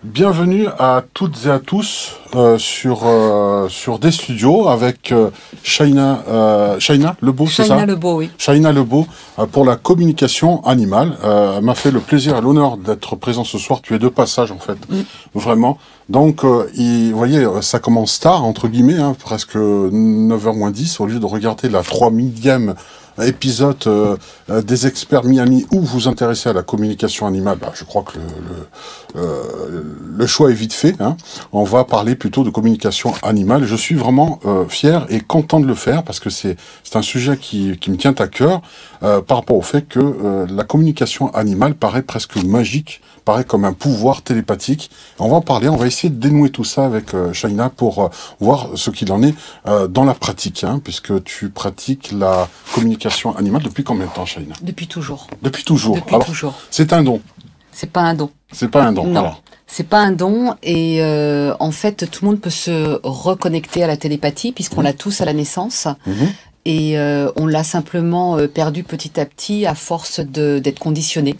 Bienvenue à toutes et à tous sur des studios avec Shaina Lebeau, c'est ça? Shaina Lebeau, oui. Shaina Lebeau pour la communication animale. Elle m'a fait le plaisir et l'honneur d'être présent ce soir. Tu es de passage en fait, vraiment. Donc, vous voyez, ça commence tard, entre guillemets, hein, presque 9h moins 10, au lieu de regarder la 3000e épisode des experts Miami où vous intéressez à la communication animale. Bah, je crois que le choix est vite fait. Hein. On va parler plutôt de communication animale. Je suis vraiment fier et content de le faire parce que c'est un sujet qui me tient à cœur par rapport au fait que la communication animale paraît presque magique, paraît comme un pouvoir télépathique. On va en parler, on va essayer de dénouer tout ça avec Shaina pour voir ce qu'il en est dans la pratique, hein, puisque tu pratiques la communication animale depuis combien de temps, Shaina? Depuis toujours. Depuis toujours. Depuis Alors, toujours. c'est un don. C'est pas un don. C'est pas un don. Non. Alors. C'est pas un don et en fait tout le monde peut se reconnecter à la télépathie puisqu'on l'a tous à la naissance. Et on l'a simplement perdu petit à petit à force d'être conditionné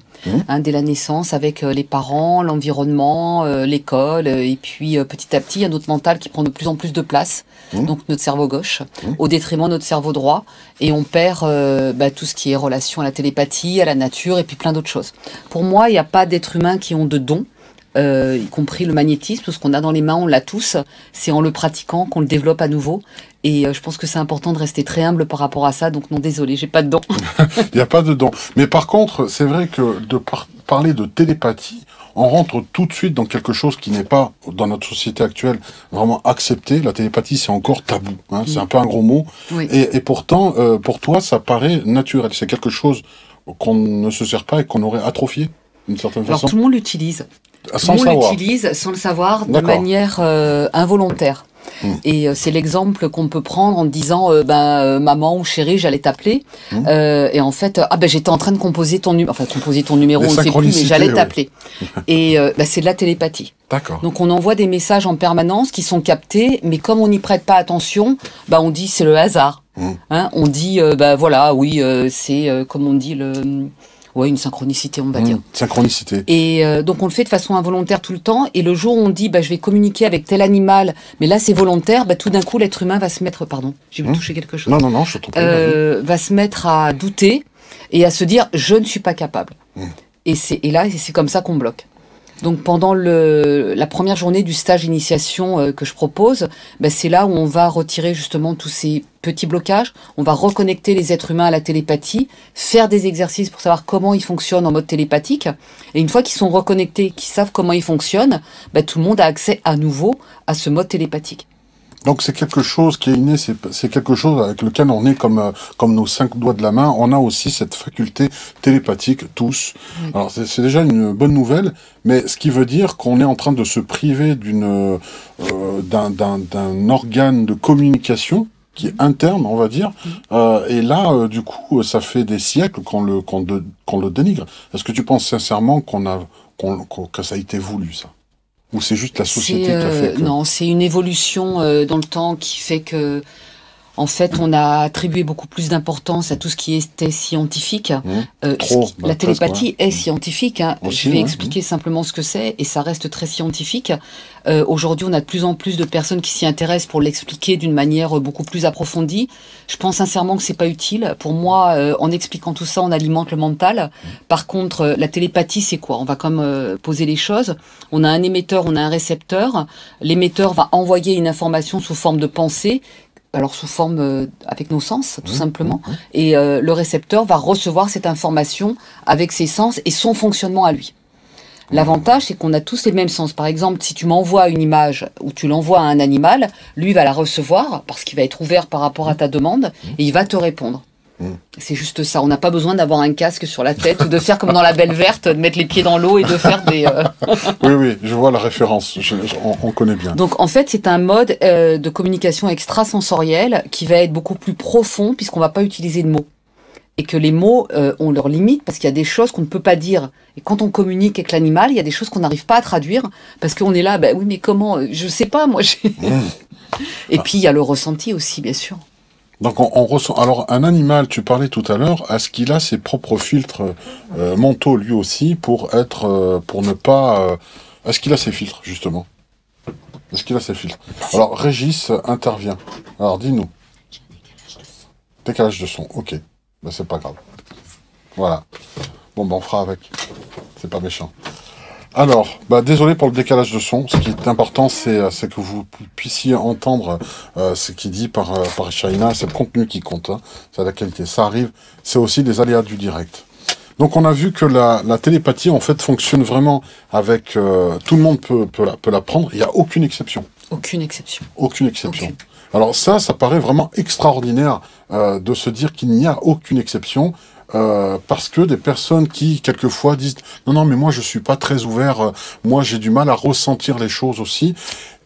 dès la naissance avec les parents, l'environnement, l'école. Et puis petit à petit, il y a notre mental qui prend de plus en plus de place, donc notre cerveau gauche, au détriment de notre cerveau droit. Et on perd tout ce qui est relation à la télépathie, à la nature et puis plein d'autres choses. Pour moi, il n'y a pas d'êtres humains qui ont de dons. Y compris le magnétisme, tout ce qu'on a dans les mains, on l'a tous. C'est en le pratiquant qu'on le développe à nouveau. Et je pense que c'est important de rester très humble par rapport à ça. Donc non, désolé, j'ai pas de don. Il n'y a pas de don. Mais par contre, c'est vrai que de parler de télépathie, on rentre tout de suite dans quelque chose qui n'est pas, dans notre société actuelle, vraiment accepté. La télépathie, c'est encore tabou. Hein. C'est un peu un gros mot. Oui. Et pourtant, pour toi, ça paraît naturel. C'est quelque chose qu'on ne se sert pas et qu'on aurait atrophié, d'une certaine façon. Alors tout le monde l'utilise. Sans Tout le monde savoir. l'utilise sans le savoir, de D'accord. manière involontaire. Et c'est l'exemple qu'on peut prendre en disant maman ou chérie, j'allais t'appeler. Et en fait, j'étais en train de composer ton numéro. Enfin, composer ton numéro, Les on ne sait plus, mais synchronicités, j'allais t'appeler. Et c'est de la télépathie. D'accord. Donc on envoie des messages en permanence qui sont captés, mais comme on n'y prête pas attention, on dit c'est le hasard. Hein, on dit c'est comme on dit une synchronicité, on va dire. Synchronicité. Et donc on le fait de façon involontaire tout le temps. Et le jour où on dit je vais communiquer avec tel animal, mais là c'est volontaire, tout d'un coup l'être humain va se mettre, pardon, j'ai touché quelque chose. Non, je t'en prie. Va se mettre à douter et à se dire je ne suis pas capable. Et c'est comme ça qu'on bloque. Donc pendant la première journée du stage d'initiation que je propose, c'est là où on va retirer justement tous ces petits blocages, on va reconnecter les êtres humains à la télépathie, faire des exercices pour savoir comment ils fonctionnent en mode télépathique, et une fois qu'ils sont reconnectés, qu'ils savent comment ils fonctionnent, tout le monde a accès à nouveau à ce mode télépathique. Donc c'est quelque chose qui est inné, c'est quelque chose avec lequel on est comme nos 5 doigts de la main. On a aussi cette faculté télépathique, tous. Oui. Alors c'est déjà une bonne nouvelle, mais ce qui veut dire qu'on est en train de se priver d'un organe de communication qui est interne, on va dire. Et là, du coup, ça fait des siècles qu'on le dénigre. Est-ce que tu penses sincèrement que ça a été voulu, ça? Ou c'est juste la société qui a fait que... Non, c'est une évolution dans le temps qui fait que, en fait, on a attribué beaucoup plus d'importance à tout ce qui était scientifique. La télépathie est scientifique. Hein. Aussi, je vais expliquer simplement ce que c'est, et ça reste très scientifique. Aujourd'hui, on a de plus en plus de personnes qui s'y intéressent pour l'expliquer d'une manière beaucoup plus approfondie. Je pense sincèrement que c'est pas utile. Pour moi, en expliquant tout ça, on alimente le mental. Par contre, la télépathie, c'est quoi? On va comme poser les choses. On a un émetteur, on a un récepteur. L'émetteur va envoyer une information sous forme de pensée. Alors sous forme avec nos sens, tout simplement. Et le récepteur va recevoir cette information avec ses sens et son fonctionnement à lui. L'avantage, c'est qu'on a tous les mêmes sens. Par exemple, si tu m'envoies une image ou tu l'envoies à un animal, lui va la recevoir parce qu'il va être ouvert par rapport à ta demande et il va te répondre. C'est juste ça. On n'a pas besoin d'avoir un casque sur la tête ou de faire comme dans La Belle Verte, de mettre les pieds dans l'eau et de faire des... Oui, je vois la référence. On connaît bien. Donc, en fait, c'est un mode de communication extrasensorielle qui va être beaucoup plus profond puisqu'on ne va pas utiliser de mots. Et que les mots ont leurs limites parce qu'il y a des choses qu'on ne peut pas dire. Et quand on communique avec l'animal, il y a des choses qu'on n'arrive pas à traduire parce qu'on est là, oui, mais comment? Je ne sais pas, moi. Et puis, il y a le ressenti aussi, bien sûr. Donc on ressent. Alors un animal, tu parlais tout à l'heure, est-ce qu'il a ses propres filtres mentaux lui aussi pour ne pas Est-ce qu'il a ses filtres, justement? Est-ce qu'il a ses filtres? Alors, Régis intervient. Alors, dis-nous. Décalage de son, ok. Ben, c'est pas grave. Voilà. Bon, ben, on fera avec. C'est pas méchant. Alors, bah, désolé pour le décalage de son. Ce qui est important, c'est que vous puissiez entendre ce qui est dit par Shaina. C'est le contenu qui compte. Hein. C'est la qualité. Ça arrive. C'est aussi des aléas du direct. Donc, on a vu que la télépathie, en fait, fonctionne vraiment avec... tout le monde peut la prendre. Il n'y a aucune exception. Aucune exception. Aucune exception. Aucune. Alors ça paraît vraiment extraordinaire de se dire qu'il n'y a aucune exception. Parce que des personnes qui, quelquefois, disent « Non, non, mais moi, je suis pas très ouvert. Moi, j'ai du mal à ressentir les choses aussi. »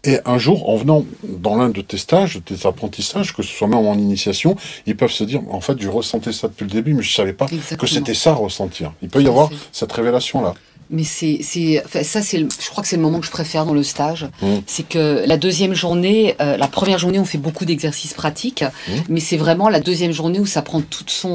Et un jour, en venant dans l'un de tes stages, tes apprentissages, que ce soit même en initiation, ils peuvent se dire « En fait, je ressentais ça depuis le début, mais je savais pas que c'était ça, ressentir. » Il peut y avoir cette révélation-là. Mais enfin, ça, je crois que c'est le moment que je préfère dans le stage. C'est que la deuxième journée, la première journée, on fait beaucoup d'exercices pratiques, mais c'est vraiment la deuxième journée où ça prend toute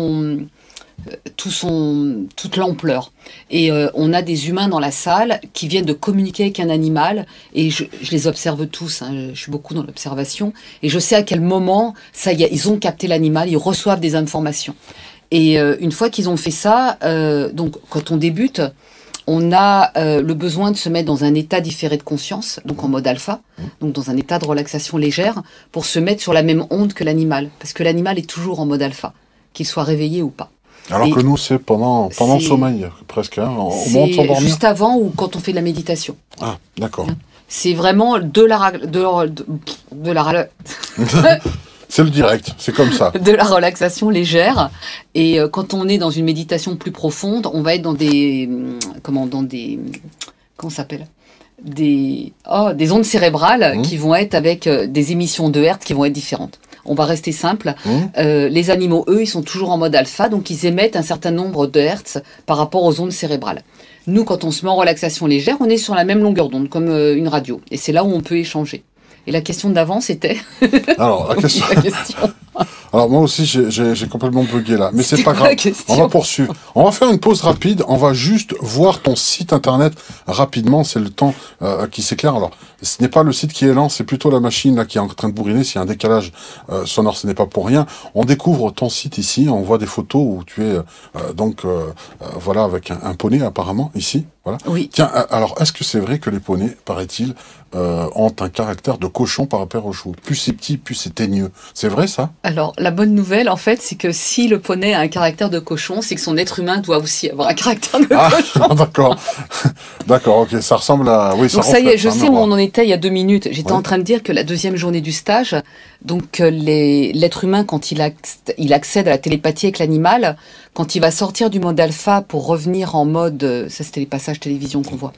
l'ampleur. Et on a des humains dans la salle qui viennent de communiquer avec un animal, et je les observe tous, hein, je suis beaucoup dans l'observation, et je sais à quel moment, ça y est, ils ont capté l'animal, ils reçoivent des informations. Et une fois qu'ils ont fait ça, donc quand on débute, on a le besoin de se mettre dans un état différé de conscience, donc en mode alpha, donc dans un état de relaxation légère, pour se mettre sur la même onde que l'animal, parce que l'animal est toujours en mode alpha, qu'il soit réveillé ou pas. Alors que nous, c'est pendant le sommeil, presque, hein, au moment de s'endormir. Juste avant ou quand on fait de la méditation. Ah, d'accord. C'est vraiment de la C'est le direct, c'est comme ça. De la relaxation légère. Et quand on est dans une méditation plus profonde, on va être dans comment ça s'appelle? Des ondes cérébrales qui vont être avec des émissions de Hertz qui vont être différentes. On va rester simple. Les animaux, eux, ils sont toujours en mode alpha, donc ils émettent un certain nombre de Hertz par rapport aux ondes cérébrales. Nous, quand on se met en relaxation légère, on est sur la même longueur d'onde, comme une radio. Et c'est là où on peut échanger. Et la question d'avant, c'était... Alors, la question... Alors, moi aussi, j'ai complètement bugué là. Mais c'est pas grave. On va poursuivre. On va faire une pause rapide. On va juste voir ton site internet rapidement. C'est le temps qui s'éclaire. Alors, ce n'est pas le site qui est lent, c'est plutôt la machine là qui est en train de bourriner. S'il y a un décalage sonore, ce n'est pas pour rien. On découvre ton site ici. On voit des photos où tu es voilà, avec un poney apparemment ici. Voilà. Oui. Tiens, alors, est-ce que c'est vrai que les poneys, paraît-il, ont un caractère de cochon par rapport aux chevaux? Plus c'est petit, plus c'est teigneux. C'est vrai ça? Alors, la bonne nouvelle, en fait, c'est que si le poney a un caractère de cochon, c'est que son être humain doit aussi avoir un caractère de cochon. D'accord. D'accord, ok. Ça ressemble à... Oui, donc ça y est, je sais où on en était il y a 2 minutes. J'étais en train de dire que la deuxième journée du stage, donc l'être humain, quand il accède à la télépathie avec l'animal, quand il va sortir du mode alpha pour revenir en mode... ça, c'était les passages télévision qu'on voit.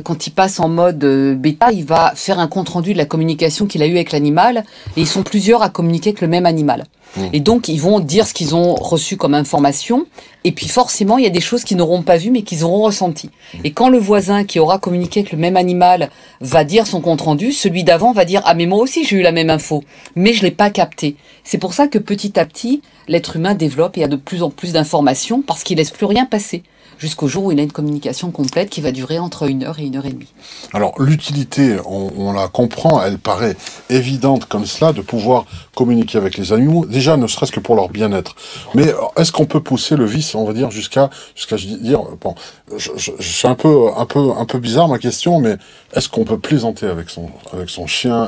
Quand il passe en mode bêta, il va faire un compte-rendu de la communication qu'il a eue avec l'animal, et ils sont plusieurs à communiquer avec le même animal. Et donc, ils vont dire ce qu'ils ont reçu comme information, et puis forcément, il y a des choses qu'ils n'auront pas vues, mais qu'ils auront ressenties. Et quand le voisin qui aura communiqué avec le même animal va dire son compte-rendu, celui d'avant va dire « Ah, mais moi aussi, j'ai eu la même info, mais je l'ai pas capté ». C'est pour ça que petit à petit, l'être humain développe et a de plus en plus d'informations, parce qu'il laisse plus rien passer, jusqu'au jour où il a une communication complète qui va durer entre 1 heure et 1 heure et demie. Alors, l'utilité, on la comprend, elle paraît évidente comme cela, de pouvoir communiquer avec les animaux, déjà ne serait-ce que pour leur bien-être. Mais est-ce qu'on peut pousser le vice, on va dire, jusqu'à dire, bon, je suis un peu bizarre ma question, mais est-ce qu'on peut plaisanter avec son chien?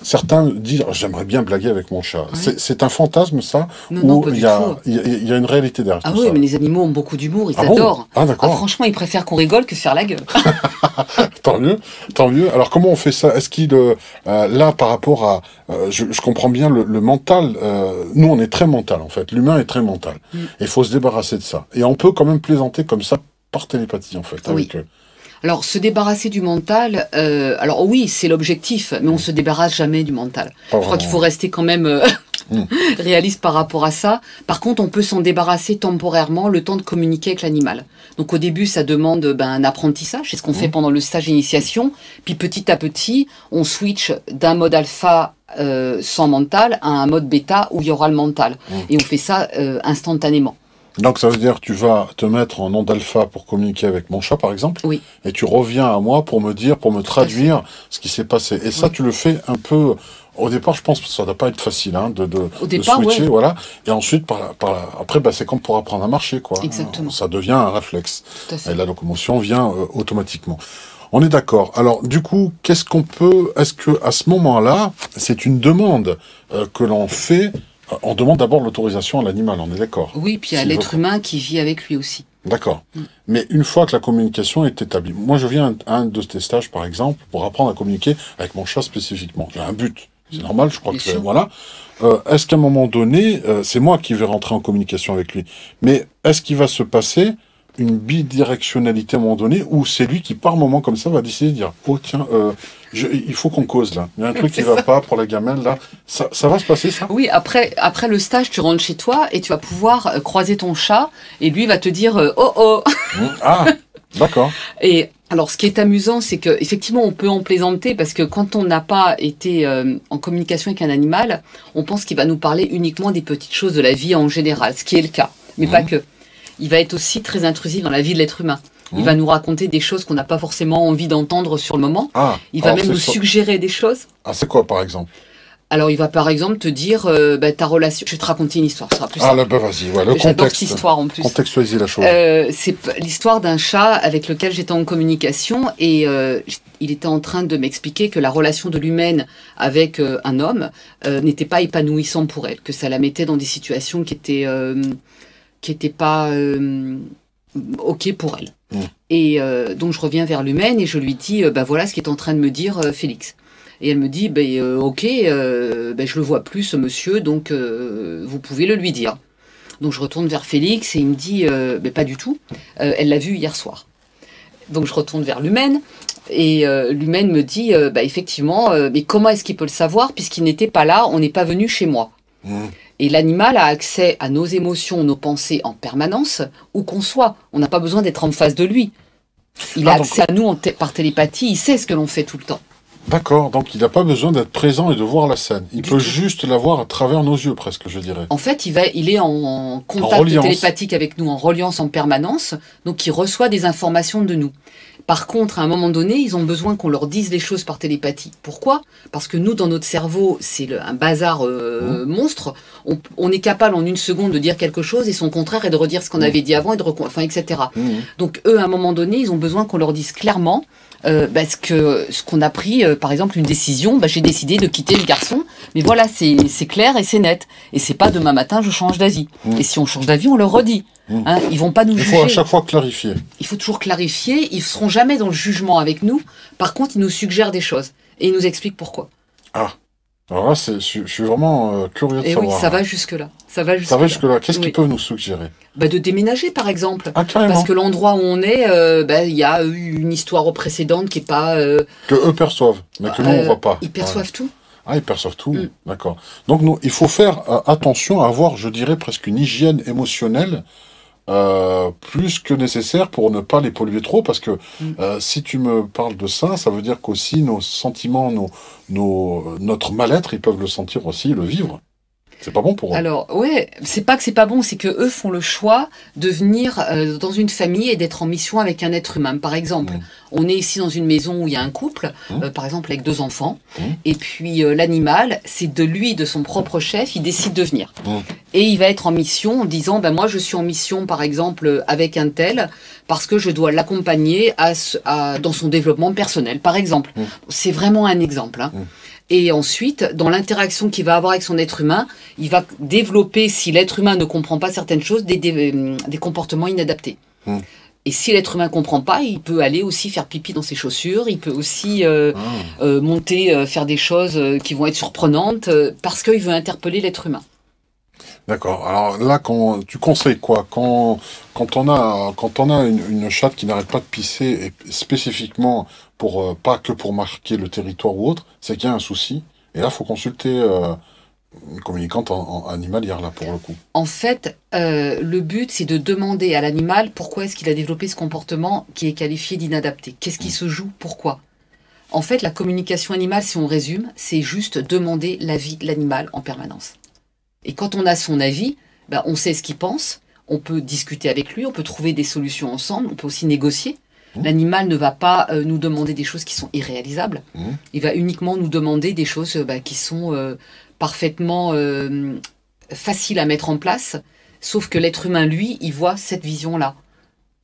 Certains disent, j'aimerais bien blaguer avec mon chat. Oui. C'est un fantasme, ça? Non, pas il y a une réalité derrière tout ça? Ah oui, mais les animaux ont beaucoup d'humour, ils adorent. Ah, d'accord. Ah, franchement, ils préfèrent qu'on rigole que faire la gueule. Tant mieux, tant mieux. Alors, comment on fait ça? Est-ce qu'il, là, par rapport à... je comprends bien le mental. Nous, on est très mental, en fait. L'humain est très mental. Et il faut se débarrasser de ça. Et on peut quand même plaisanter comme ça, par télépathie, en fait. Oui. Alors, se débarrasser du mental, alors oui, c'est l'objectif, mais on se débarrasse jamais du mental. Je crois qu'il faut rester quand même réaliste par rapport à ça. Par contre, on peut s'en débarrasser temporairement le temps de communiquer avec l'animal. Donc au début, ça demande un apprentissage, c'est ce qu'on fait pendant le stage d'initiation. Puis petit à petit, on switch d'un mode alpha sans mental à un mode bêta où il y aura le mental. Et on fait ça instantanément. Donc ça veut dire que tu vas te mettre en onde alpha pour communiquer avec mon chat, par exemple, Oui, et tu reviens à moi pour me dire, pour me tout à fait. traduire ce qui s'est passé. Et ça, Oui. tu le fais un peu. Au départ, je pense que ça ne doit pas être facile, hein, Au de départ, switcher, ouais, voilà. Et ensuite, après, bah, c'est comme pour apprendre à marcher, quoi, hein. exactement, Ça devient un réflexe. tout à Et fait. la locomotion vient automatiquement. On est d'accord. Alors, du coup, est-ce que à ce moment-là, c'est une demande que l'on fait? On demande d'abord l'autorisation à l'animal, on est d'accord. Oui, puis il y a S'il veut l'être pas. humain qui vit avec lui aussi. D'accord. Mm. Mais une fois que la communication est établie, moi je viens à un de tes stages par exemple pour apprendre à communiquer avec mon chat spécifiquement. J'ai un but. C'est normal, je crois Bien que sûr. voilà. Est-ce qu'à un moment donné, c'est moi qui vais rentrer en communication avec lui, mais est-ce qu'il va se passer une bidirectionnalité à un moment donné où c'est lui qui par moment comme ça va décider de dire oh tiens il faut qu'on cause là. Il y a un truc qui C'est va ça. pas pour la gamelle là. Ça va se passer ça? Oui, après le stage, tu rentres chez toi et tu vas pouvoir croiser ton chat et lui va te dire oh oh. Ah d'accord. Et alors, ce qui est amusant, c'est que effectivement, on peut en plaisanter parce que quand on n'a pas été en communication avec un animal, on pense qu'il va nous parler uniquement des petites choses de la vie en général, ce qui est le cas, mais pas Mmh. que. Il va être aussi très intrusif dans la vie de l'être humain. Il Mmh. va nous raconter des choses qu'on n'a pas forcément envie d'entendre sur le moment. Ah Il va alors même nous suggérer des choses. c'est quoi par exemple? Alors, il va par exemple te dire bah, ta relation. Je vais te raconter une histoire, ce sera plus Ah simple. là bah vas-y, ouais, le J'adore cette contexte. histoire en plus. Contextualiser la chose. C'est l'histoire d'un chat avec lequel j'étais en communication et il était en train de m'expliquer que la relation de l'humaine avec un homme n'était pas épanouissante pour elle, que ça la mettait dans des situations qui étaient pas ok pour elle. Mm. Et donc je reviens vers l'humaine et je lui dis bah voilà ce qu'est en train de me dire Félix. Et elle me dit ok je le vois plus ce monsieur donc vous pouvez le lui dire. Donc je retourne vers Félix et il me dit mais pas du tout. Elle l'a vu hier soir. Donc je retourne vers l'humaine et l'humaine me dit effectivement mais comment est-ce qu'il peut le savoir puisqu'il n'était pas là, on n'est pas venu chez moi. Mm. Et l'animal a accès à nos émotions, nos pensées en permanence, où qu'on soit. On n'a pas besoin d'être en face de lui. Il a Ah, donc, accès à nous par télépathie, il sait ce que l'on fait tout le temps. d'accord, donc il n'a pas besoin d'être présent et de voir la scène. Il Du peut tout. juste la voir à travers nos yeux, presque, je dirais. En fait, il est en contact reliance. télépathique avec nous, en reliance en permanence, donc il reçoit des informations de nous. Par contre, à un moment donné, ils ont besoin qu'on leur dise les choses par télépathie. Pourquoi? Parce que nous, dans notre cerveau, c'est un bazar monstre. On est capable en une seconde de dire quelque chose et son contraire est de redire ce qu'on avait dit avant et etc. Mhm. Donc eux, à un moment donné, ils ont besoin qu'on leur dise clairement ce qu'on a pris, par exemple, une décision. J'ai décidé de quitter le garçon, mais voilà, c'est clair et c'est net. Et c'est pas demain matin, je change d'avis. Mhm. Et si on change d'avis, on le redit. Mhm. Hein, ils vont pas nous Il juger. faut à chaque fois clarifier. Il faut toujours clarifier. Ils seront jamais dans le jugement avec nous. Par contre, ils nous suggèrent des choses et ils nous expliquent pourquoi. Ah, alors là, je suis vraiment curieux de Et oui, savoir. ça va jusque là. Ça va jusque Ça va là. jusque-là. Qu'est-ce Oui. qu'ils peuvent nous suggérer? De déménager, par exemple. Ah, carrément. Parce que l'endroit où on est, il y a eu une histoire précédente qui est pas. Que eux perçoivent, mais que nous, on voit pas. Ils perçoivent tout. Ah, ils perçoivent tout. Mm. D'accord. Donc, il faut faire attention à avoir, je dirais, presque une hygiène émotionnelle plus que nécessaire pour ne pas les polluer trop, parce que si tu me parles de ça, ça veut dire qu'aussi nos sentiments, notre mal-être, ils peuvent le sentir aussi, et le vivre. C'est pas bon pour eux. Alors, ouais, c'est pas que c'est pas bon, c'est que eux font le choix de venir dans une famille et d'être en mission avec un être humain. Par exemple, on est ici dans une maison où il y a un couple, par exemple avec 2 enfants, et puis l'animal, c'est de lui, de son propre chef, il décide de venir. Et il va être en mission en disant, moi je suis en mission par exemple avec un tel, parce que je dois l'accompagner dans son développement personnel, par exemple. C'est vraiment un exemple. Hein. Et ensuite, dans l'interaction qu'il va avoir avec son être humain, il va développer, si l'être humain ne comprend pas certaines choses, des comportements inadaptés. Et si l'être humain ne comprend pas, il peut aller aussi faire pipi dans ses chaussures, il peut aussi monter, faire des choses qui vont être surprenantes, parce qu'il veut interpeller l'être humain. D'accord. Alors là, tu conseilles quoi quand on a une chatte qui n'arrête pas de pisser, et spécifiquement pas que pour marquer le territoire ou autre, c'est qu'il y a un souci. Et là, il faut consulter une communicante en animalière, là, pour le coup. En fait, le but, c'est de demander à l'animal pourquoi est-ce qu'il a développé ce comportement qui est qualifié d'inadapté. Qu'est-ce qui se joue? Pourquoi? En fait, la communication animale, si on résume, c'est juste demander l'avis de l'animal en permanence. Et quand on a son avis, on sait ce qu'il pense, on peut discuter avec lui, on peut trouver des solutions ensemble, on peut aussi négocier. L'animal ne va pas nous demander des choses qui sont irréalisables. Il va uniquement nous demander des choses qui sont parfaitement faciles à mettre en place. Sauf que l'être humain, lui, il voit cette vision-là.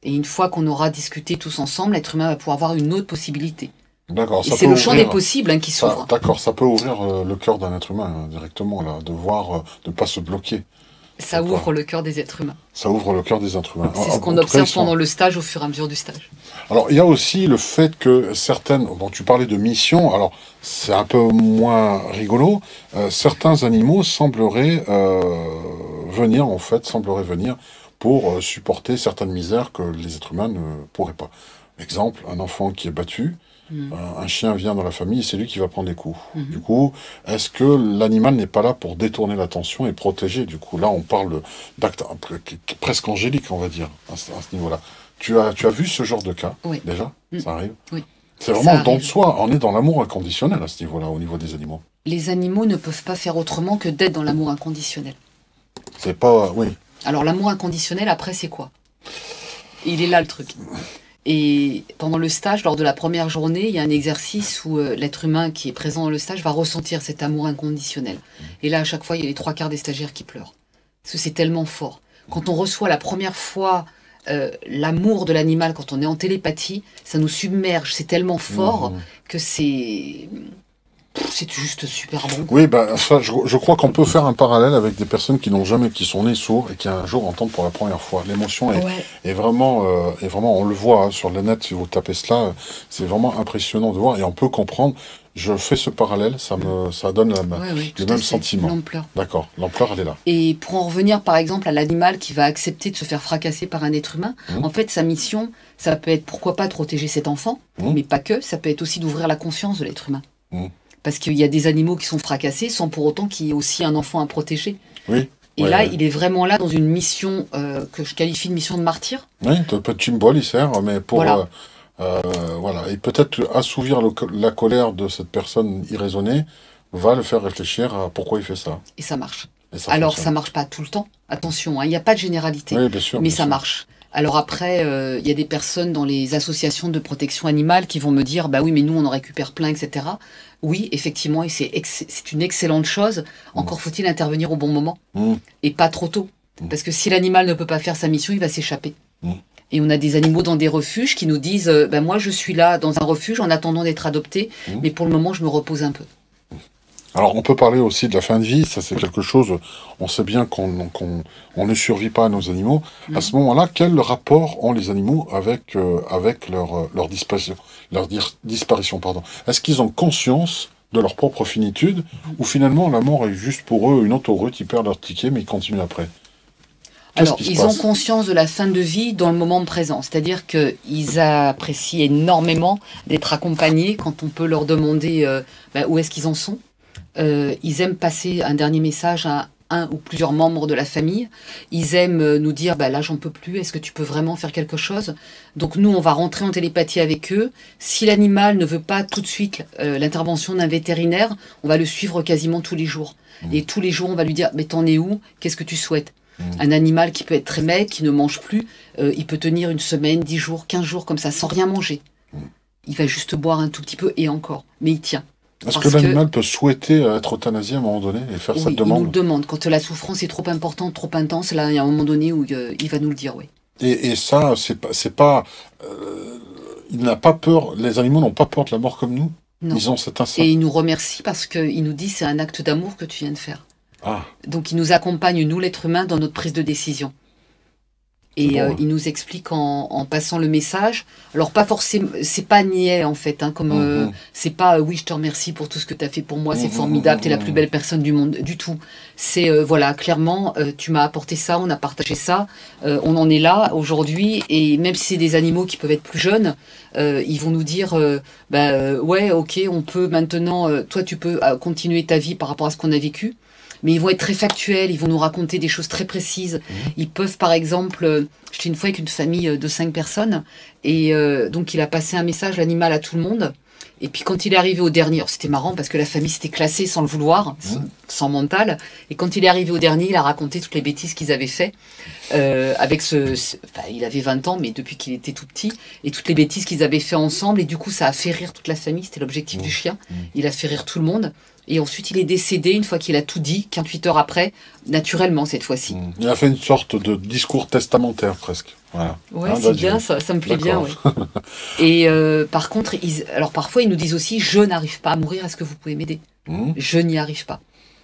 Et une fois qu'on aura discuté tous ensemble, l'être humain va pouvoir avoir une autre possibilité. D'accord. Et c'est le champ des possibles qui s'ouvre. D'accord, ça peut ouvrir le cœur d'un être humain directement, là, de voir, de ne pas se bloquer. Ça ouvre le cœur des êtres humains. Ça ouvre le cœur des êtres humains. C'est ce qu'on observe pendant le stage, au fur et à mesure du stage. Alors, il y a aussi le fait que certaines... Bon, tu parlais de mission, alors c'est un peu moins rigolo. Certains animaux sembleraient venir pour supporter certaines misères que les êtres humains ne pourraient pas. Exemple, un enfant qui est battu, un chien vient dans la famille et c'est lui qui va prendre les coups. Du coup, est-ce que l'animal n'est pas là pour détourner l'attention et protéger? Du coup, là, on parle d'actes presque angéliques, on va dire, à ce niveau-là. Tu as vu ce genre de cas, déjà? Ça arrive? Oui. C'est vraiment le don de soi. On est dans l'amour inconditionnel à ce niveau-là, au niveau des animaux. Les animaux ne peuvent pas faire autrement que d'être dans l'amour inconditionnel. C'est pas... Oui. Alors, l'amour inconditionnel, après, c'est quoi? Il est là, le truc. Et pendant le stage, lors de la première journée, il y a un exercice où l'être humain qui est présent dans le stage va ressentir cet amour inconditionnel. Et là, à chaque fois, il y a les 3/4 des stagiaires qui pleurent. Parce que c'est tellement fort. Quand on reçoit la première fois l'amour de l'animal, quand on est en télépathie, ça nous submerge. C'est tellement fort que c'est juste super bon. Oui, ça, je crois qu'on peut faire un parallèle avec des personnes qui sont nées sourds et qui un jour entendent pour la première fois. L'émotion est vraiment, on le voit sur le net, si vous tapez cela, c'est vraiment impressionnant de voir et on peut comprendre. Je fais ce parallèle, ça donne le même sentiment. L'ampleur. D'accord, l'ampleur, elle est là. Et pour en revenir, par exemple, à l'animal qui va accepter de se faire fracasser par un être humain, en fait, sa mission, ça peut être, pourquoi pas, de protéger cet enfant, mais pas que, ça peut être aussi d'ouvrir la conscience de l'être humain. Parce qu'il y a des animaux qui sont fracassés sans pour autant qu'il y ait aussi un enfant à protéger. Oui. Et là, il est vraiment là dans une mission que je qualifie de mission de martyr. Oui, le petit symbole, il sert, mais pour... Voilà. Et peut-être assouvir la colère de cette personne irraisonnée va le faire réfléchir à pourquoi il fait ça. Et ça marche. Alors, ça marche pas tout le temps. Attention, il n'y a pas de généralité. Oui, bien sûr. Mais ça marche. Alors après, il y a des personnes dans les associations de protection animale qui vont me dire, bah oui, mais nous, on en récupère plein, etc. Oui, effectivement, et c'est une excellente chose. Encore faut-il intervenir au bon moment et pas trop tôt. Parce que si l'animal ne peut pas faire sa mission, il va s'échapper. Et on a des animaux dans des refuges qui nous disent, moi, je suis là dans un refuge en attendant d'être adopté, mais pour le moment, je me repose un peu. Alors, on peut parler aussi de la fin de vie, ça c'est quelque chose, on sait bien qu'on ne survit pas à nos animaux. À ce moment-là, quel rapport ont les animaux avec leur disparition, pardon. Est-ce qu'ils ont conscience de leur propre finitude, ou finalement la mort est juste pour eux une autoroute, ils perdent leur ticket, mais ils continuent après? Alors, ils ont conscience de la fin de vie dans le moment présent, c'est-à-dire qu'ils apprécient énormément d'être accompagnés quand on peut leur demander où est-ce qu'ils en sont. Ils aiment passer un dernier message à un ou plusieurs membres de la famille. Ils aiment nous dire, là j'en peux plus, est-ce que tu peux vraiment faire quelque chose? Donc nous, on va rentrer en télépathie avec eux. Si l'animal ne veut pas tout de suite l'intervention d'un vétérinaire, on va le suivre quasiment tous les jours. Et tous les jours, on va lui dire, mais t'en es où? Qu'est-ce que tu souhaites? Un animal qui peut être très maigre, qui ne mange plus, il peut tenir une semaine, 10 jours, 15 jours comme ça, sans rien manger. Il va juste boire un tout petit peu et encore, mais il tient. Est-ce que l'animal peut souhaiter être euthanasié à un moment donné et faire cette demande? Il nous le demande. Quand la souffrance est trop importante, trop intense, là, il y a un moment donné où il va nous le dire, oui. Et ça, c'est pas il n'a pas peur, les animaux n'ont pas peur de la mort comme nous? Non. Ils ont cet instinct. Et il nous remercie parce qu'il nous dit c'est un acte d'amour que tu viens de faire. Ah. Donc il nous accompagne, nous l'être humain, dans notre prise de décision. Et il nous explique en passant le message. Alors pas forcément, c'est pas niais en fait, comme c'est pas oui je te remercie pour tout ce que tu as fait pour moi, c'est formidable, t'es la plus belle personne du monde, du tout. C'est voilà, clairement tu m'as apporté ça, on a partagé ça, on en est là aujourd'hui, et même si c'est des animaux qui peuvent être plus jeunes, ils vont nous dire ouais ok, on peut maintenant, toi tu peux continuer ta vie par rapport à ce qu'on a vécu. Mais ils vont être très factuels, ils vont nous raconter des choses très précises. Ils peuvent, par exemple, j'étais une fois avec une famille de 5 personnes, et donc il a passé un message, l'animal, à tout le monde. Et puis quand il est arrivé au dernier, c'était marrant parce que la famille s'était classée sans le vouloir, sans mental. Et quand il est arrivé au dernier, il a raconté toutes les bêtises qu'ils avaient fait. Avec enfin, il avait 20 ans, mais depuis qu'il était tout petit. Et toutes les bêtises qu'ils avaient fait ensemble. Et du coup, ça a fait rire toute la famille. C'était l'objectif du chien. Il a fait rire tout le monde. Et ensuite, il est décédé une fois qu'il a tout dit, 48 heures après, naturellement cette fois-ci. Il a fait une sorte de discours testamentaire presque. Voilà. Ouais, c'est bien, ça me plaît bien. Ouais. Et par contre, alors parfois, ils nous disent aussi, je n'arrive pas à mourir, est-ce que vous pouvez m'aider? Je n'y arrive pas.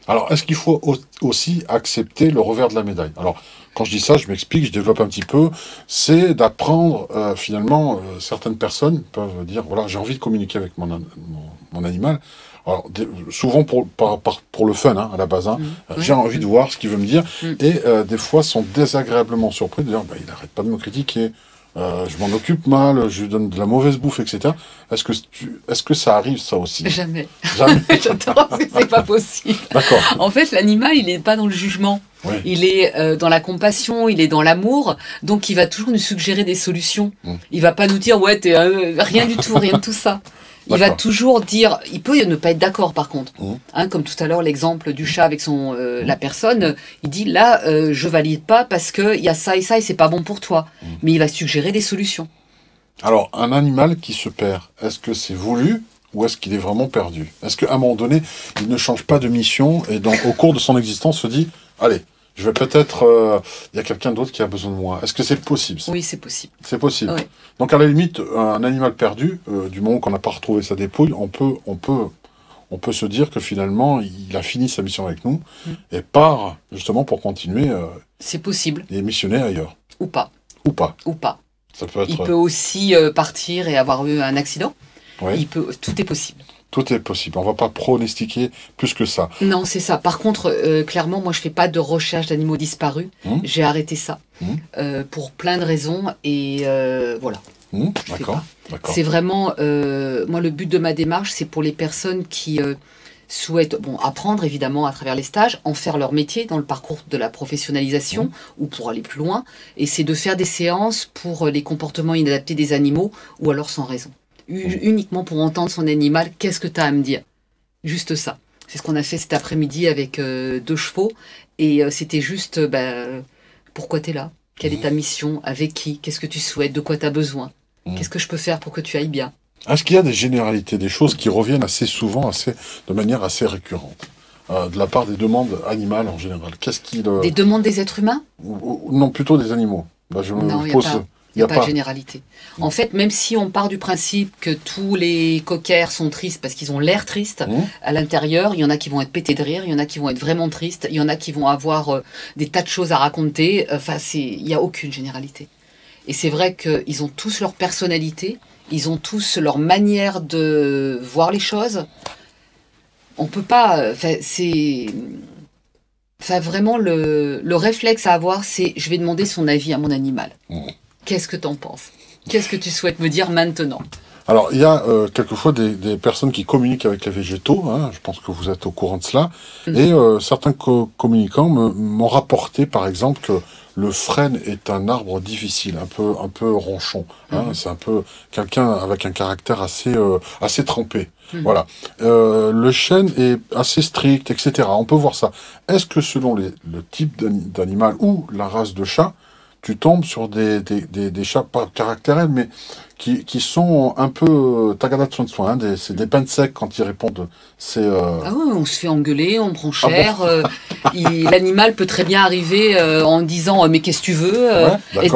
Alors, est-ce qu'il faut aussi accepter le revers de la médaille? Alors, quand je dis ça, je m'explique, je développe un petit peu. C'est d'apprendre, finalement, certaines personnes peuvent dire, voilà, j'ai envie de communiquer avec mon animal. Alors, souvent pour le fun, hein, à la base, hein, j'ai envie de voir ce qu'il veut me dire. Et des fois, sont désagréablement surpris de dire, bah, il n'arrête pas de me critiquer. Je m'en occupe mal, je lui donne de la mauvaise bouffe, etc. Est-ce que ça arrive, ça aussi? Jamais. Jamais. J'adore, parce que c'est pas possible. D'accord. En fait, l'animal, il n'est pas dans le jugement. Oui. Il est dans la compassion, il est dans l'amour, donc il va toujours nous suggérer des solutions. Il va pas nous dire, ouais, t'es rien du tout, rien de tout ça. Il va toujours dire, il peut ne pas être d'accord par contre. Hein, comme tout à l'heure, l'exemple du chat avec la personne, il dit là, je valide pas parce qu'il y a ça et c'est pas bon pour toi. Mais il va suggérer des solutions. Alors, un animal qui se perd, est-ce que c'est voulu ou est-ce qu'il est vraiment perdu? Est-ce qu'à un moment donné, il ne change pas de mission et au cours de son existence se dit, allez, je vais peut-être... il y a quelqu'un d'autre qui a besoin de moi. Est-ce que c'est possible ça? Oui, c'est possible. C'est possible. Oui. Donc à la limite, un animal perdu, du moment qu'on n'a pas retrouvé sa dépouille, on peut se dire que finalement, il a fini sa mission avec nous et part justement pour continuer. C'est possible. Et missionner ailleurs. Ou pas. Ou pas. Ou pas. Ça peut être... Il peut aussi partir et avoir eu un accident. Oui. Tout est possible. Tout est possible. On ne va pas pronostiquer plus que ça. Non, c'est ça. Par contre, clairement, moi, je fais pas de recherche d'animaux disparus. J'ai arrêté ça pour plein de raisons et voilà. D'accord. C'est vraiment, moi, le but de ma démarche, c'est pour les personnes qui souhaitent apprendre évidemment à travers les stages, en faire leur métier dans le parcours de la professionnalisation ou pour aller plus loin. Et c'est de faire des séances pour les comportements inadaptés des animaux ou alors sans raison. Uniquement pour entendre son animal, qu'est-ce que tu as à me dire? Juste ça. C'est ce qu'on a fait cet après-midi avec 2 chevaux. Et c'était juste, pourquoi tu es là? Quelle est ta mission? Avec qui? Qu'est-ce que tu souhaites? De quoi tu as besoin? Qu'est-ce que je peux faire pour que tu ailles bien? Est-ce qu'il y a des généralités, des choses qui reviennent assez souvent, de manière assez récurrente, de la part des demandes animales en général? Des demandes des êtres humains? Non, plutôt des animaux. Non, il n'y a pas de généralité. En fait, même si on part du principe que tous les cockers sont tristes parce qu'ils ont l'air tristes, à l'intérieur, il y en a qui vont être pétés de rire, il y en a qui vont être vraiment tristes, il y en a qui vont avoir des tas de choses à raconter. Enfin, il n'y a aucune généralité. Et c'est vrai qu'ils ont tous leur personnalité, ils ont tous leur manière de voir les choses. On peut pas... vraiment, le réflexe à avoir, c'est je vais demander son avis à mon animal. Qu'est-ce que t'en penses? Qu'est-ce que tu souhaites me dire maintenant? Alors, il y a quelquefois des personnes qui communiquent avec les végétaux, hein, je pense que vous êtes au courant de cela, et certains communicants m'ont rapporté, par exemple, que le frêne est un arbre difficile, un peu ronchon. Hein, c'est un peu quelqu'un avec un caractère assez trempé. Voilà. Le chêne est assez strict, etc. On peut voir ça. Est-ce que selon le type d'animal ou la race de chat, tu tombes sur des chats pas caractériels, mais qui sont un peu tagada de soin de soin, hein, c'est des pains de sec quand ils répondent. Ah ouais, on se fait engueuler, on prend cher. L'animal peut très bien arriver en disant mais qu'est-ce que tu veux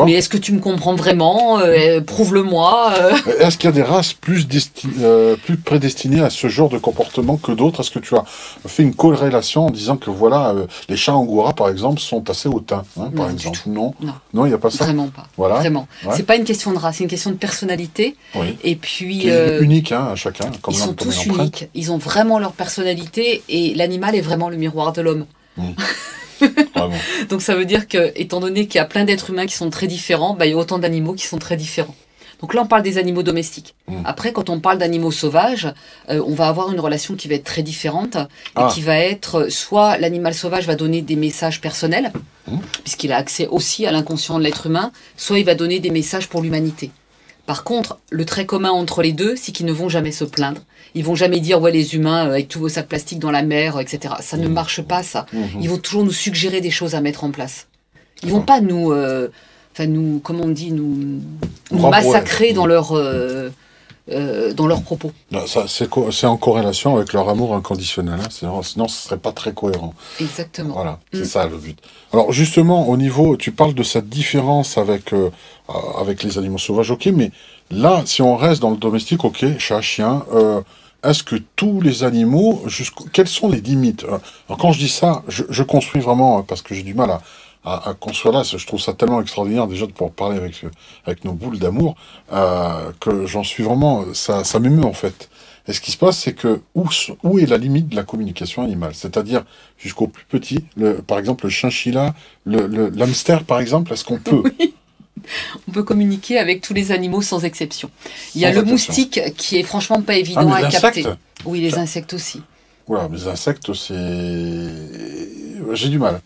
mais est-ce que tu me comprends vraiment prouve-le-moi. Est-ce qu'il y a des races plus prédestinées à ce genre de comportement que d'autres? Est-ce que tu as fait une corrélation en disant que voilà, les chats angora par exemple sont assez hautains, hein, par exemple? Non, il n'y a pas ça. Vraiment pas. Voilà. Vraiment. Ouais. C'est pas une question de race, c'est une question de personnalité. Oui. Et puis unique à chacun. Ils sont tous uniques. Ils ont vraiment leur personnalité et l'animal est vraiment le miroir de l'homme. Donc ça veut dire que, étant donné qu'il y a plein d'êtres humains qui sont très différents, il y a autant d'animaux qui sont très différents. Donc là, on parle des animaux domestiques. Après, quand on parle d'animaux sauvages, on va avoir une relation qui va être très différente et qui va être, soit l'animal sauvage va donner des messages personnels, puisqu'il a accès aussi à l'inconscient de l'être humain, soit il va donner des messages pour l'humanité. Par contre, le trait commun entre les deux, c'est qu'ils ne vont jamais se plaindre. Ils vont jamais dire, ouais, les humains, avec tous vos sacs plastiques dans la mer, etc. Ça ne marche pas, ça. Ils vont toujours nous suggérer des choses à mettre en place. Ils vont pas nous, comment on dit, nous massacrer dans leurs propos. C'est en corrélation avec leur amour inconditionnel. Sinon, ce ne serait pas très cohérent. Exactement. Voilà, c'est ça le but. Alors justement, au niveau, tu parles de cette différence avec les animaux sauvages, ok, mais là, si on reste dans le domestique, ok, chat, chien, est-ce que tous les animaux, quelles sont les limites? Alors quand je dis ça, je construis vraiment, parce que j'ai du mal à construire là, je trouve ça tellement extraordinaire déjà de pouvoir parler avec nos boules d'amour, que j'en suis vraiment, ça m'émeut en fait. Et ce qui se passe, c'est que où est la limite de la communication animale? C'est-à-dire jusqu'au plus petit, par exemple le chinchilla, l'hamster par exemple, est-ce qu'on peut? Oui. On peut communiquer avec tous les animaux sans exception. Il y a le moustique qui est franchement pas évident à capter. Oui, les insectes aussi. Voilà, les insectes, j'ai du mal.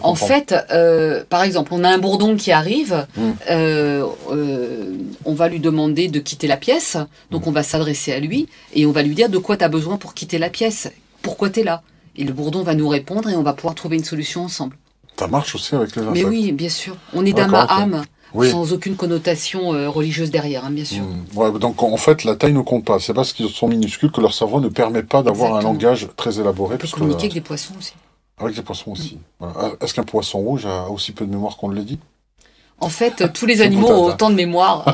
En fait, par exemple, on a un bourdon qui arrive, on va lui demander de quitter la pièce, donc on va s'adresser à lui, et on va lui dire de quoi tu as besoin pour quitter la pièce, pourquoi tu es là. Et le bourdon va nous répondre et on va pouvoir trouver une solution ensemble. Ça marche aussi avec les insectes? Mais oui, bien sûr. On est d'âme à âme. Oui. Sans aucune connotation religieuse derrière, hein, bien sûr. Ouais, donc en fait, la taille ne compte pas. C'est parce qu'ils sont minuscules que leur cerveau ne permet pas d'avoir un langage très élaboré. On peut communiquer avec des poissons aussi. Avec des poissons aussi. Voilà. Est-ce qu'un poisson rouge a aussi peu de mémoire qu'on le dit? En fait, tous les animaux ont autant de mémoire.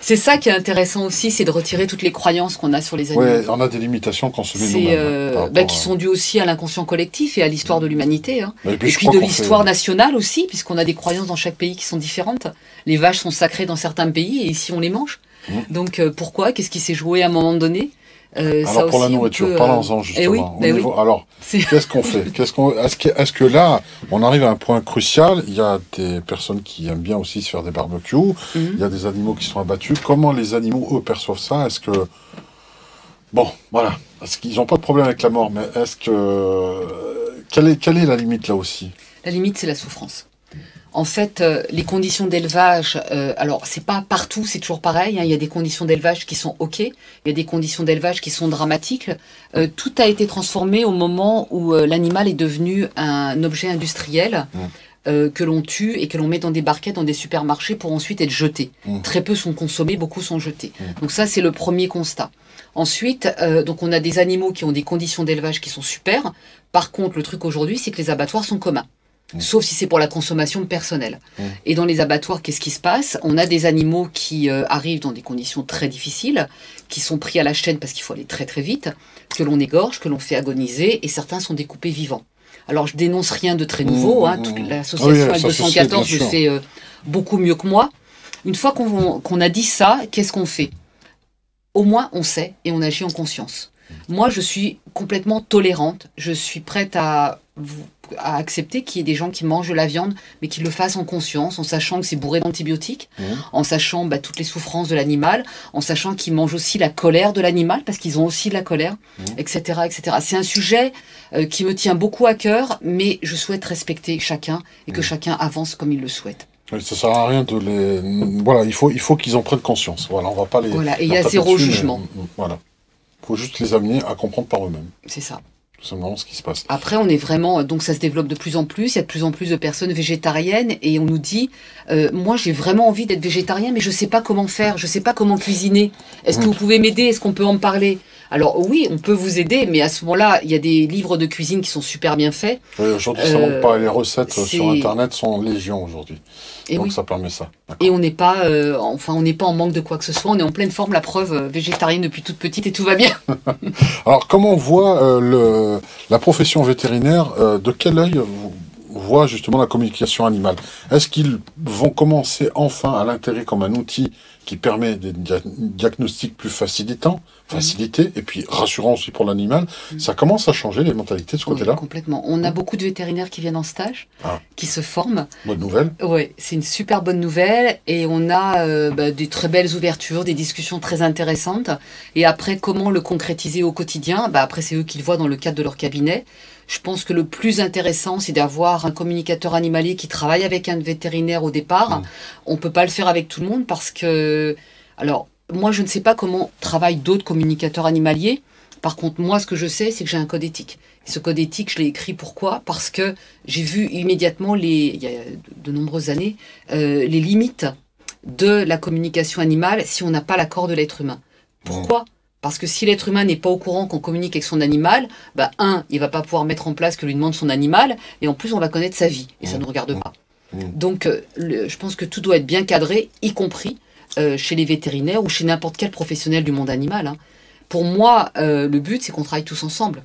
C'est ça qui est intéressant aussi, c'est de retirer toutes les croyances qu'on a sur les animaux. Oui, on a des limitations qu'on se met nous-mêmes. Qui sont dues aussi à l'inconscient collectif et à l'histoire de l'humanité. Hein. Et puis de l'histoire nationale aussi, puisqu'on a des croyances dans chaque pays qui sont différentes. Les vaches sont sacrées dans certains pays et ici on les mange. Donc pourquoi? Qu'est-ce qui s'est joué à un moment donné? Alors pour la nourriture, parlons-en justement. Alors, qu'est-ce qu'on fait? Est-ce que là, on arrive à un point crucial? Il y a des personnes qui aiment bien aussi se faire des barbecues. Il y a des animaux qui sont abattus. Comment les animaux, eux, perçoivent ça? Est-ce que... Bon, voilà. Est-ce qu'ils n'ont pas de problème avec la mort? Mais est-ce que... Quelle est la limite là aussi? La limite, c'est la souffrance. En fait, les conditions d'élevage, alors c'est pas partout, c'est toujours pareil, hein, il y a des conditions d'élevage qui sont ok, il y a des conditions d'élevage qui sont dramatiques. Tout a été transformé au moment où l'animal est devenu un objet industriel que l'on tue et que l'on met dans des barquettes dans des supermarchés pour ensuite être jeté. Très peu sont consommés, beaucoup sont jetés. Donc ça, c'est le premier constat. Ensuite, donc on a des animaux qui ont des conditions d'élevage qui sont super. Par contre, le truc aujourd'hui, c'est que les abattoirs sont communs. Sauf si c'est pour la consommation personnelle. Et dans les abattoirs, qu'est-ce qui se passe? On a des animaux qui arrivent dans des conditions très difficiles, qui sont pris à la chaîne parce qu'il faut aller très très vite, que l'on égorge, que l'on fait agoniser, et certains sont découpés vivants. Alors je dénonce rien de très nouveau, hein, toute l'association L214 le fait beaucoup mieux que moi. Une fois qu'on a dit ça, qu'est-ce qu'on fait? Au moins on sait et on agit en conscience. Moi je suis complètement tolérante, je suis prête à accepter qu'il y ait des gens qui mangent de la viande, mais qui le fassent en conscience, en sachant que c'est bourré d'antibiotiques, en sachant toutes les souffrances de l'animal, en sachant qu'ils mangent aussi la colère de l'animal, parce qu'ils ont aussi de la colère, etc., etc. C'est un sujet qui me tient beaucoup à cœur, mais je souhaite respecter chacun et que chacun avance comme il le souhaite. Oui, ça sert à rien de les... Voilà, il faut qu'ils en prennent conscience. Voilà, on va pas les... Voilà, et il y a zéro jugement. Voilà. Il faut juste les amener à comprendre par eux-mêmes. C'est ça. C'est vraiment ce qui se passe. Après, on est vraiment... Donc, ça se développe de plus en plus. Il y a de plus en plus de personnes végétariennes. Et on nous dit, moi, j'ai vraiment envie d'être végétarien, mais je ne sais pas comment faire. Je ne sais pas comment cuisiner. Est-ce que vous pouvez m'aider? Est-ce qu'on peut en parler? Alors, oui, on peut vous aider, mais à ce moment-là, il y a des livres de cuisine qui sont super bien faits. Oui, aujourd'hui, ça montre pas. Les recettes sur Internet sont légion aujourd'hui. Donc, ça permet ça. Et on n'est pas, on n'est pas en manque de quoi que ce soit. On est en pleine forme, la preuve, végétarienne depuis toute petite et tout va bien. Alors, comment on voit la profession vétérinaire, de quel œil voit justement la communication animale? Est-ce qu'ils vont commencer enfin à l'intégrer comme un outil qui permet des diagnostics plus facilités et puis rassurants aussi pour l'animal? Ça commence à changer les mentalités de ce côté-là? Complètement. On a beaucoup de vétérinaires qui viennent en stage, qui se forment. Bonne nouvelle. Oui, c'est une super bonne nouvelle et on a des très belles ouvertures, des discussions très intéressantes. Et après, comment le concrétiser au quotidien? Après, c'est eux qui le voient dans le cadre de leur cabinet. Je pense que le plus intéressant, c'est d'avoir un communicateur animalier qui travaille avec un vétérinaire au départ. On peut pas le faire avec tout le monde parce que... Alors, moi, je ne sais pas comment travaillent d'autres communicateurs animaliers. Par contre, moi, ce que je sais, c'est que j'ai un code éthique. Et ce code éthique, je l'ai écrit pourquoi? Parce que j'ai vu immédiatement, il y a de nombreuses années, les limites de la communication animale si on n'a pas l'accord de l'être humain. Pourquoi? Parce que si l'être humain n'est pas au courant qu'on communique avec son animal, bah, il va pas pouvoir mettre en place ce que lui demande son animal, et en plus, on va connaître sa vie, et ça ne nous regarde pas. Donc, je pense que tout doit être bien cadré, y compris chez les vétérinaires ou chez n'importe quel professionnel du monde animal. Hein. Pour moi, le but, c'est qu'on travaille tous ensemble.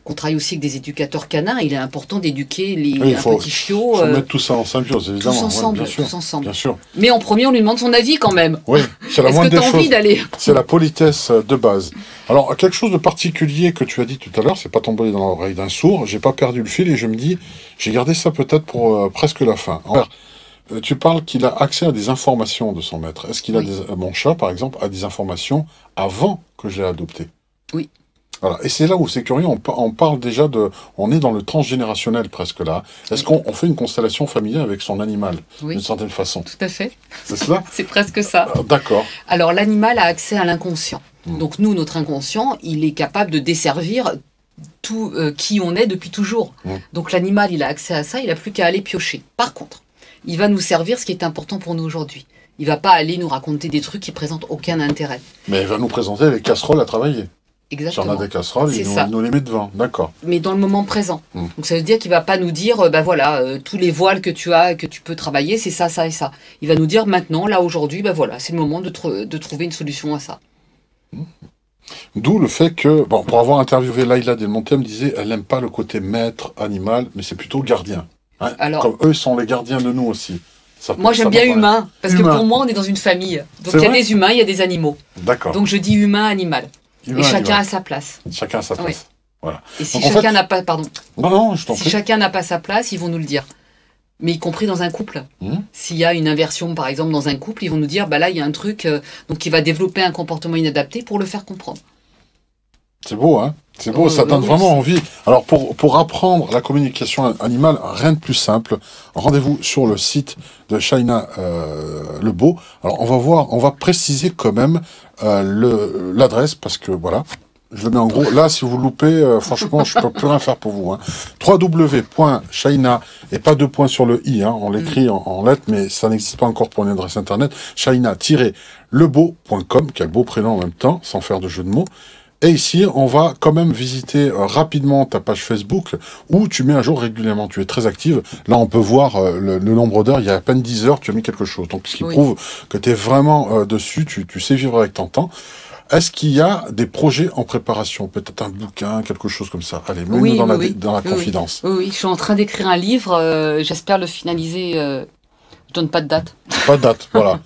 Qu'on travaille aussi avec des éducateurs canins. Il est important d'éduquer les petits chiots. Il faut mettre tout ça en symbiose, évidemment. Tous ensemble, bien sûr, tous ensemble. Bien sûr. Mais en premier, on lui demande son avis quand même. Oui, c'est la moindre des choses. Est-ce que tu as envie d'aller? C'est la politesse de base. Alors, quelque chose de particulier que tu as dit tout à l'heure, c'est pas tombé dans l'oreille d'un sourd. J'ai pas perdu le fil et je me dis, j'ai gardé ça peut-être pour presque la fin. Alors, tu parles qu'il a accès à des informations de son maître. Est-ce qu'il a mon chat, par exemple, a des informations avant que je l'ai adopté? Oui. Voilà. Et c'est là où c'est curieux, on parle déjà on est dans le transgénérationnel presque là. Est-ce qu'on fait une constellation familiale avec son animal, d'une certaine façon? Tout à fait. C'est cela? C'est presque ça. D'accord. Alors l'animal a accès à l'inconscient. Donc nous, notre inconscient, il est capable de desservir tout qui on est depuis toujours. Donc l'animal, il a accès à ça, il n'a plus qu'à aller piocher. Par contre, il va nous servir ce qui est important pour nous aujourd'hui. Il va pas aller nous raconter des trucs qui présentent aucun intérêt. Mais il va nous présenter les casseroles à travailler. Exactement. Si on a des casseroles, il nous les met devant, d'accord. Mais dans le moment présent. Donc ça veut dire qu'il va pas nous dire, bah voilà, tous les voiles que tu as, que tu peux travailler, c'est ça, ça et ça. Il va nous dire maintenant, là aujourd'hui, bah voilà, c'est le moment de trouver une solution à ça. D'où le fait que, bon, pour avoir interviewé Laïla Delmonté, elle me disait, elle n'aime pas le côté maître, animal, mais c'est plutôt gardien. Hein. Alors, comme eux sont les gardiens de nous aussi. Moi j'aime bien humain, parce que pour moi on est dans une famille. Donc il y a des humains, il y a des animaux. D'accord. Donc je dis humain, animal. Et chacun a sa place. Chacun a sa place. Oui. Voilà. Et si chacun n'a pas, si chacun n'a pas sa place, ils vont nous le dire. Mais y compris dans un couple. S'il y a une inversion, par exemple, dans un couple, ils vont nous dire, bah là, il y a un truc, donc il va développer un comportement inadapté pour le faire comprendre. C'est beau, hein? C'est beau, ça donne vraiment envie. Alors, pour apprendre la communication animale, rien de plus simple. Rendez-vous sur le site de Shaina Lebeau. Alors, on va préciser quand même l'adresse, parce que, voilà, je le mets en gros. Là, si vous loupez, franchement, je peux plus rien faire pour vous. Hein. www.shaina, et pas deux points sur le i, hein, on l'écrit en lettres, mais ça n'existe pas encore pour une adresse internet. Shaina-lebeau.com, quel beau prénom en même temps, sans faire de jeu de mots. Et ici, on va quand même visiter rapidement ta page Facebook où tu mets à jour régulièrement. Tu es très active. Là, on peut voir le nombre d'heures. Il y a à peine 10 heures, tu as mis quelque chose. Donc, ce qui prouve que tu es vraiment dessus. Tu sais vivre avec ton temps. Est-ce qu'il y a des projets en préparation? Peut-être un bouquin, quelque chose comme ça. Allez, mets-nous dans la confidence. Oui, je suis en train d'écrire un livre. J'espère le finaliser. Je donne pas de date. Pas de date, voilà.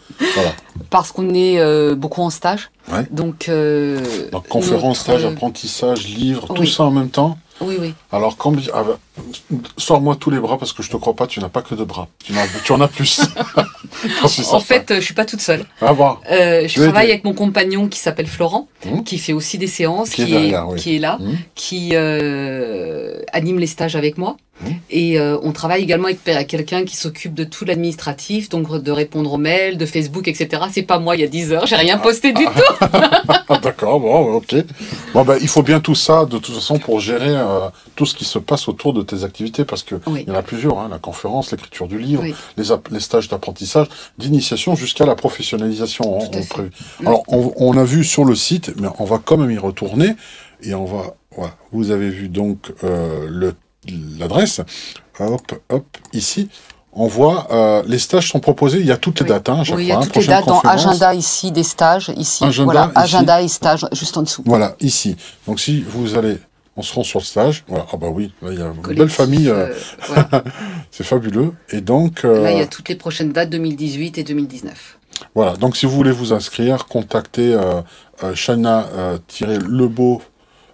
Parce qu'on est beaucoup en stage. Ouais. Donc conférence, stage, apprentissage, livre, tout ça en même temps. Oui, oui. Alors, sors-moi tous les bras parce que je te crois pas, tu n'as pas que deux bras. Tu en as plus. En fait, je suis pas toute seule. Ah bon. Je travaille avec mon compagnon qui s'appelle Florent, qui fait aussi des séances, qui est là, qui anime les stages avec moi. Et on travaille également avec quelqu'un qui s'occupe de tout l'administratif, donc de répondre aux mails, de Facebook, etc. C'est pas moi il y a 10 heures, j'ai rien posté du tout. D'accord, bon, ok. Bon, il faut bien tout ça, de toute façon, pour gérer tout ce qui se passe autour de tes activités, parce que il y en a plusieurs, hein, la conférence, l'écriture du livre, les stages d'apprentissage, d'initiation jusqu'à la professionnalisation. Alors, on a vu sur le site, mais on va quand même y retourner, et vous avez vu donc l'adresse, hop, ici, on voit, les stages sont proposés, il y a toutes les dates, hein, à chaque fois. Il y a toutes les dates dans agenda ici, des stages, ici, agenda et stage, juste en dessous. Voilà, ici. Donc si vous allez, on se rend sur le stage, voilà, ah bah oui, là il y a une belle famille, c'est fabuleux, et donc... là il y a toutes les prochaines dates, 2018 et 2019. Voilà, donc si vous voulez vous inscrire, contactez Shaina-Lebeau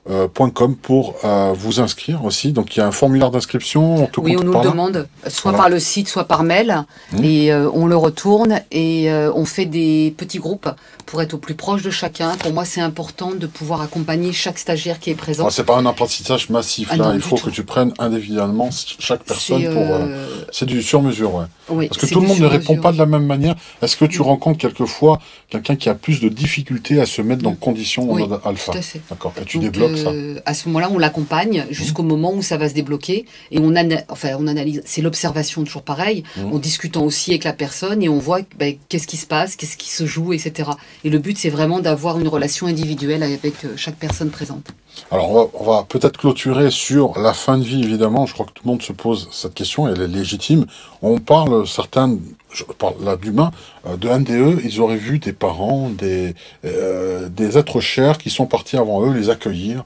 .com pour vous inscrire aussi. Donc il y a un formulaire d'inscription. Oui, on nous le demande, soit par le site, soit par mail, et on le retourne et on fait des petits groupes pour être au plus proche de chacun. Pour moi, c'est important de pouvoir accompagner chaque stagiaire qui est présent. C'est pas un apprentissage massif là. Il faut que tu prennes individuellement chaque personne pour. C'est du sur-mesure, ouais. Oui, parce que tout le monde ne répond pas de la même manière. Est-ce que tu rencontres quelquefois quelqu'un qui a plus de difficultés à se mettre dans conditions en mode alpha? Tout à fait. D'accord. Et tu débloques ça. À ce moment-là, on l'accompagne jusqu'au moment où ça va se débloquer et on analyse. C'est l'observation, toujours pareil, en discutant aussi avec la personne et on voit qu'est-ce qui se passe, qu'est-ce qui se joue, etc. Et le but, c'est vraiment d'avoir une relation individuelle avec chaque personne présente. Alors, on va peut-être clôturer sur la fin de vie, évidemment. Je crois que tout le monde se pose cette question, elle est légitime. On parle, certains, je parle là d'humains, de NDE, ils auraient vu des parents, des êtres chers qui sont partis avant eux, les accueillir.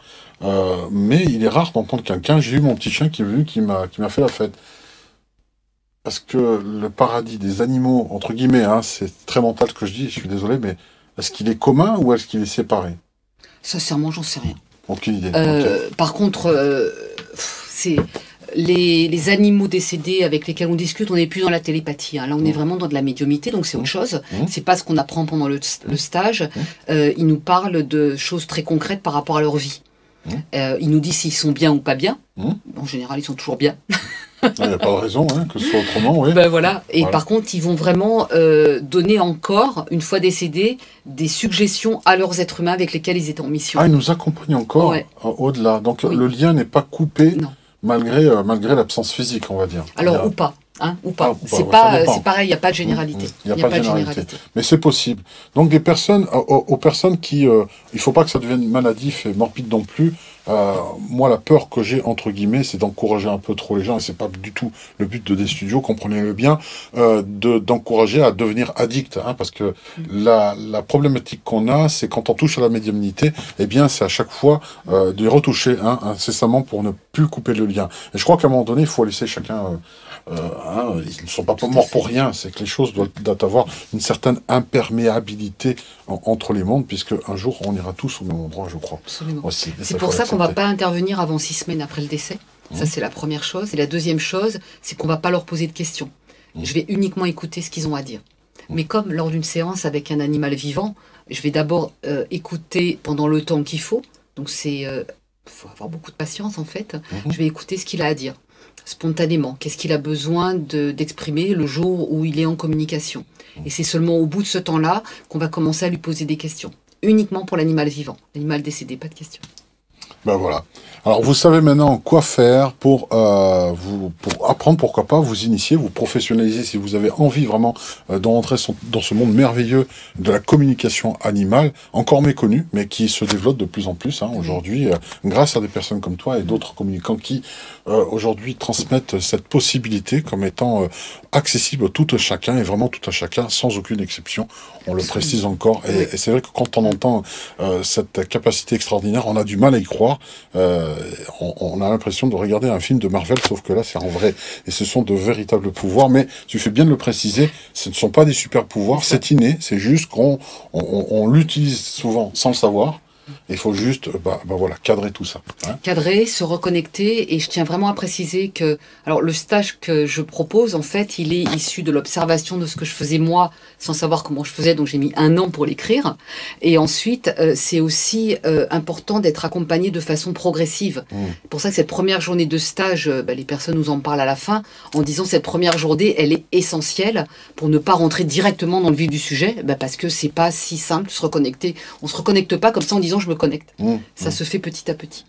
Mais il est rare d'entendre quelqu'un, j'ai eu mon petit chien qui est venu, qui m'a fait la fête. Est-ce que le paradis des animaux, entre guillemets, c'est très mental ce que je dis, je suis désolé, mais est-ce qu'il est commun ou est-ce qu'il est séparé? Sincèrement, j'en sais rien. Aucune idée. Par contre, c'est les animaux décédés avec lesquels on discute, on n'est plus dans la télépathie. Là, on est vraiment dans de la médiumnité, donc c'est autre chose. C'est pas ce qu'on apprend pendant le stage. Ils nous parlent de choses très concrètes par rapport à leur vie. Ils nous disent s'ils sont bien ou pas bien. En général, ils sont toujours bien. Il n'y a pas de raison que ce soit autrement, oui. Voilà. Et par contre, ils vont vraiment donner encore, une fois décédés, des suggestions à leurs êtres humains avec lesquels ils étaient en mission. Ils nous accompagnent encore au-delà. Donc le lien n'est pas coupé malgré l'absence physique, on va dire. Alors, ou pas. Ou pas. C'est pareil, il n'y a pas de généralité. Il n'y a pas de généralité. Mais c'est possible. Donc des personnes, aux personnes qui, il ne faut pas que ça devienne maladif et morbide non plus. Moi, la peur que j'ai, entre guillemets, c'est d'encourager un peu trop les gens, et c'est pas du tout le but de des studios, comprenez-le bien, d'encourager à devenir addict, parce que la problématique qu'on a, c'est quand on touche à la médiumnité, eh bien, c'est à chaque fois de retoucher incessamment pour ne plus couper le lien. Et je crois qu'à un moment donné, il faut laisser chacun... ils ne sont pas morts pour rien, c'est que les choses doivent avoir une certaine imperméabilité entre les mondes, puisque un jour on ira tous au même endroit, je crois. Absolument. C'est pour ça qu'on ne va pas intervenir avant 6 semaines après le décès. Ça, c'est la première chose. Et la deuxième chose, c'est qu'on ne va pas leur poser de questions. Je vais uniquement écouter ce qu'ils ont à dire. Mais comme lors d'une séance avec un animal vivant, je vais d'abord écouter pendant le temps qu'il faut. Donc il faut avoir beaucoup de patience en fait. Je vais écouter ce qu'il a à dire. Spontanément, qu'est-ce qu'il a besoin d'exprimer le jour où il est en communication. Et c'est seulement au bout de ce temps-là qu'on va commencer à lui poser des questions. Uniquement pour l'animal vivant. L'animal décédé, pas de questions. Ben voilà. Alors vous savez maintenant quoi faire pour apprendre, pourquoi pas, vous initier, vous professionnaliser si vous avez envie vraiment de rentrer dans ce monde merveilleux de la communication animale, encore méconnu, mais qui se développe de plus en plus aujourd'hui, grâce à des personnes comme toi et d'autres communicants qui aujourd'hui transmettent cette possibilité comme étant accessible à tout à chacun, et vraiment tout à chacun, sans aucune exception. On le précise encore, et c'est vrai que quand on entend cette capacité extraordinaire, on a du mal à y croire. On a l'impression de regarder un film de Marvel, sauf que là c'est en vrai, et ce sont de véritables pouvoirs, mais tu fais bien de le préciser, ce ne sont pas des super pouvoirs, c'est inné, c'est juste qu'on l'utilise souvent sans le savoir. Il faut juste voilà, cadrer tout ça. Cadrer, se reconnecter, et je tiens vraiment à préciser que alors le stage que je propose, en fait, il est issu de l'observation de ce que je faisais moi, sans savoir comment je faisais, donc j'ai mis 1 an pour l'écrire. Et ensuite, c'est aussi important d'être accompagné de façon progressive. C'est pour ça que cette première journée de stage, les personnes nous en parlent à la fin, en disant cette première journée, elle est essentielle pour ne pas rentrer directement dans le vif du sujet, parce que c'est pas si simple de se reconnecter. On se reconnecte pas comme ça en disant je me connecte. Ça se fait petit à petit.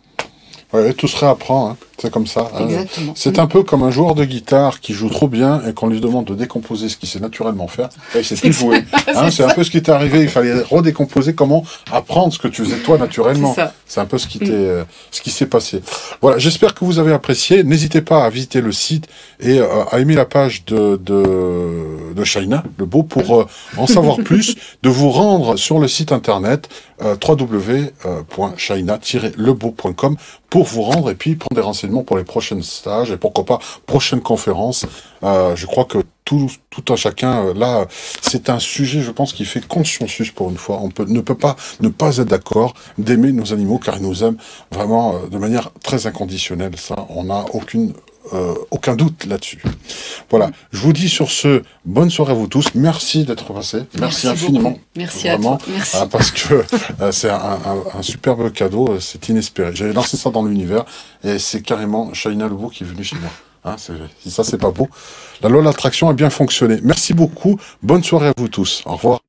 Ouais, tout se réapprend, c'est comme ça. Exactement. C'est un peu comme un joueur de guitare qui joue trop bien et qu'on lui demande de décomposer ce qu'il sait naturellement faire, et il sait plus jouer. C'est un peu ce qui t'est arrivé, il fallait redécomposer comment apprendre ce que tu faisais toi naturellement. C'est un peu ce qui s'est passé. Voilà, j'espère que vous avez apprécié. N'hésitez pas à visiter le site et à aimer la page de Shaina, le beau, pour en savoir plus, de vous rendre sur le site internet www.shaina-lebeau.com pour vous rendre et puis prendre des renseignements pour les prochains stages et pourquoi pas prochaines conférences. Je crois que tout un chacun. Là, c'est un sujet, je pense, qui fait consensus pour une fois. Ne peut pas ne pas être d'accord d'aimer nos animaux car ils nous aiment vraiment de manière très inconditionnelle. Ça, on n'a aucun doute là-dessus. Voilà. Je vous dis sur ce, bonne soirée à vous tous. Merci d'être passés. Merci infiniment. Beaucoup. Merci vraiment, à toi. Merci. parce que c'est un superbe cadeau. C'est inespéré. J'avais lancé ça dans l'univers et c'est carrément Shaina Lobo qui est venue chez moi. Hein, si ça, c'est pas beau. La loi de l'attraction a bien fonctionné. Merci beaucoup. Bonne soirée à vous tous. Au revoir.